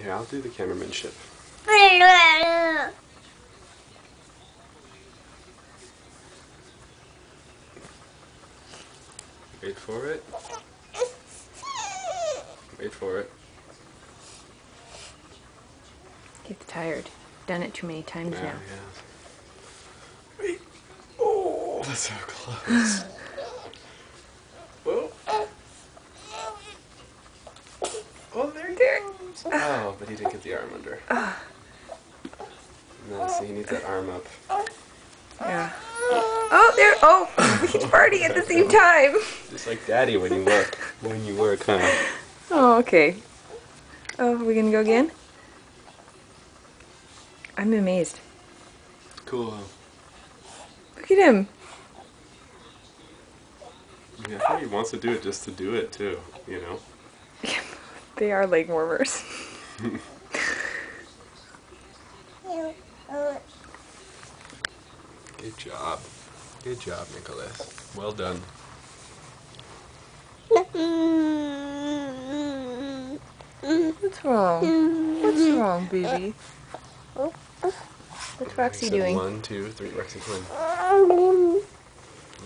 Here, I'll do the cameramanship. Wait for it. Wait for it. Gets tired. Done it too many times now. Yeah. Wait. Oh, that's so close. Whoa. Oh, there he goes. Oh, but he didn't get the arm under. No, see, he needs that arm up. Yeah. Oh, there. Oh, each party at the same time. Just like Daddy when you work. When you work, huh? Oh, okay. Oh, are we gonna go again? I'm amazed. Cool. Look at him. Yeah, I think he wants to do it just to do it too, you know? They are leg warmers. Good job. Good job, Nicholas. Well done. What's wrong? What's wrong, baby? What's Roxy doing? 1, 2, 3. Roxy, come on.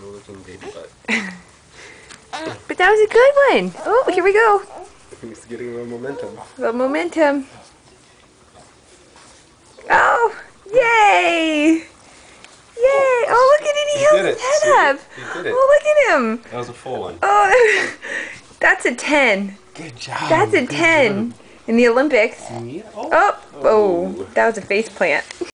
We're looking baby butt. But that was a good one. Oh, here we go. He's getting a little momentum. The momentum. Oh, yay! Yay! Oh, look at it. He held his head up. He did it. Oh, look at him. That was a full one. Oh, that's a 10. Good job. That's a 10 in the Olympics. Yeah. Oh, that was a face plant.